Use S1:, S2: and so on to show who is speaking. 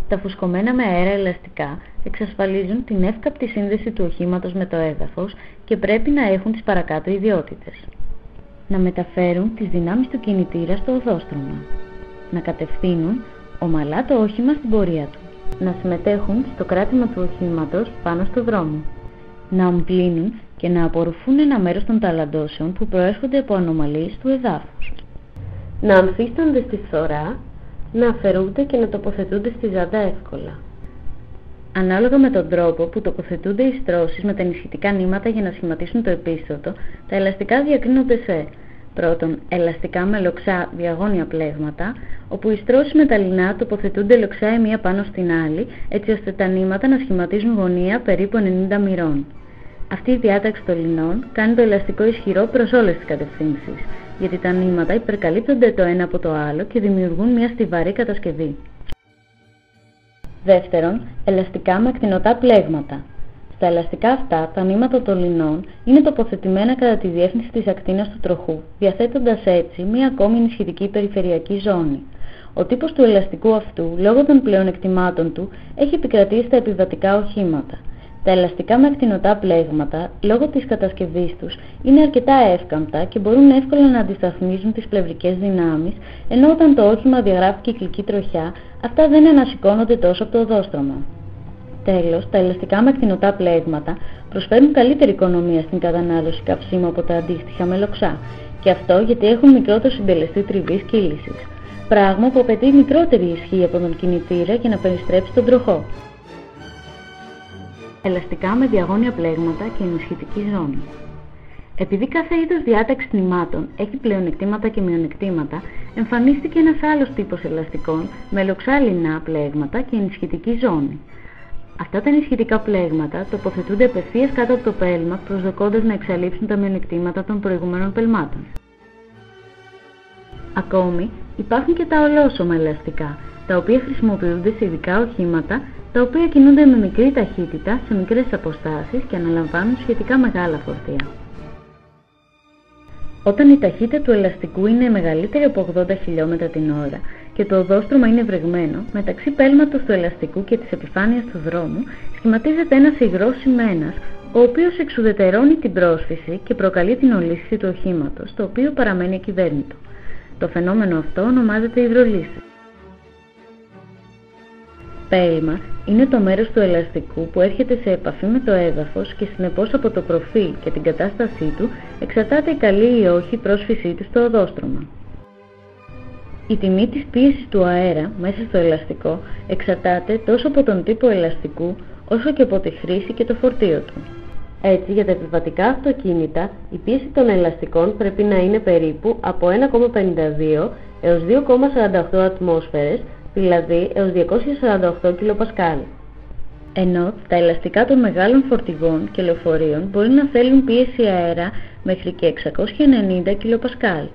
S1: Τα φουσκωμένα με αέρα ελαστικά εξασφαλίζουν την εύκαπτη σύνδεση του οχήματος με το έδαφος και πρέπει να έχουν τις παρακάτω ιδιότητες. Να μεταφέρουν τις δυνάμεις του κινητήρα στο οδόστρωμα. Να κατευθύνουν ομαλά το όχημα στην πορεία του. Να συμμετέχουν στο κράτημα του οχήματος πάνω στο δρόμο. Να αμπλύνουν και να απορροφούν ένα μέρος των ταλαντώσεων που προέρχονται από ανομαλίες του εδάφους. Να ανθίστανται στη φθορά, να αφαιρούνται και να τοποθετούνται στη ζάντα εύκολα. Ανάλογα με τον τρόπο που τοποθετούνται οι στρώσεις με τα ενισχυτικά νήματα για να σχηματίσουν το επίστοτο, τα ελαστικά διακρίνονται σε πρώτον, ελαστικά με λοξά διαγώνια πλέγματα, όπου οι στρώσεις με τα λινά τοποθετούνται λοξά η μία πάνω στην άλλη, έτσι ώστε τα νήματα να σχηματίζουν γωνία περίπου 90 μοιρών. Αυτή η διάταξη των λινών κάνει το ελαστικό ισχυρό προς όλες τις κατευθύνσεις, γιατί τα νήματα υπερκαλύπτονται το ένα από το άλλο και δημιουργούν μια στιβαρή κατασκευή. Δεύτερον, ελαστικά με ακτινωτά πλέγματα. Στα ελαστικά αυτά, τα νήματα των λινών είναι τοποθετημένα κατά τη διεύθυνση της ακτίνας του τροχού, διαθέτοντας έτσι μία ακόμη ενισχυτική περιφερειακή ζώνη. Ο τύπος του ελαστικού αυτού, λόγω των πλεονεκτημάτων του, έχει επικρατήσει στα επιβατικά οχήματα. Τα ελαστικά με ακτινωτά πλέγματα, λόγω της κατασκευής τους, είναι αρκετά εύκαμπτα και μπορούν εύκολα να αντισταθμίζουν τις πλευρικές δυνάμεις, ενώ όταν το όχημα διαγράφει κυκλική τροχιά, αυτά δεν ανασηκώνονται τόσο από το οδόστρωμα. Τέλος, τα ελαστικά με ακτινωτά πλέγματα προσφέρουν καλύτερη οικονομία στην κατανάλωση καυσίμου από τα αντίστοιχα με λοξά, και αυτό γιατί έχουν μικρότερο συντελεστή τριβής κύλησης, πράγμα που απαιτεί μικρότερη ισχύ από τον κινητήρα για να περιστρέψει τον τροχό. Ελαστικά με διαγώνια πλέγματα και ενισχυτική ζώνη. Επειδή κάθε είδος διάταξης νημάτων έχει πλεονεκτήματα και μειονεκτήματα, εμφανίστηκε ένας άλλος τύπος ελαστικών με λοξά λινά πλέγματα και ενισχυτική ζώνη. Αυτά τα ενισχυτικά πλέγματα τοποθετούνται απευθείας κάτω από το πέλμα, προσδοκώντας να εξαλείψουν τα μειονεκτήματα των προηγουμένων πελμάτων. Ακόμη, υπάρχουν και τα ολόσωμα ελαστικά, τα οποία χρησιμοποιούνται σε ειδικά οχήματα, τα οποία κινούνται με μικρή ταχύτητα σε μικρές αποστάσεις και αναλαμβάνουν σχετικά μεγάλα φορτία. Όταν η ταχύτητα του ελαστικού είναι μεγαλύτερη από 80 χιλιόμετρα την ώρα και το οδόστρωμα είναι βρεγμένο, μεταξύ πέλματος του ελαστικού και της επιφάνειας του δρόμου σχηματίζεται ένας υγρός σημαίνας, ο οποίος εξουδετερώνει την πρόσφυση και προκαλεί την ολίσθηση του οχήματος, το οποίο παραμένει ακυβέρνητο. Το φαινόμενο αυτό ονομάζεται υδρολίσθηση. Πέλμα είναι το μέρος του ελαστικού που έρχεται σε επαφή με το έδαφος και συνεπώς από το προφίλ και την κατάστασή του εξαρτάται η καλή ή όχι πρόσφυσή του στο οδόστρωμα. Η τιμή της πίεσης του αέρα μέσα στο ελαστικό εξαρτάται τόσο από τον τύπο ελαστικού όσο και από τη χρήση και το φορτίο του. Έτσι, για τα επιβατικά αυτοκίνητα, η πίεση των ελαστικών πρέπει να είναι περίπου από 1,52 έως 2,48 ατμόσφαιρες, δηλαδή έως 248 kPa. Ενώ τα ελαστικά των μεγάλων φορτηγών και λεωφορείων μπορεί να θέλουν πίεση αέρα μέχρι και 690 kPa.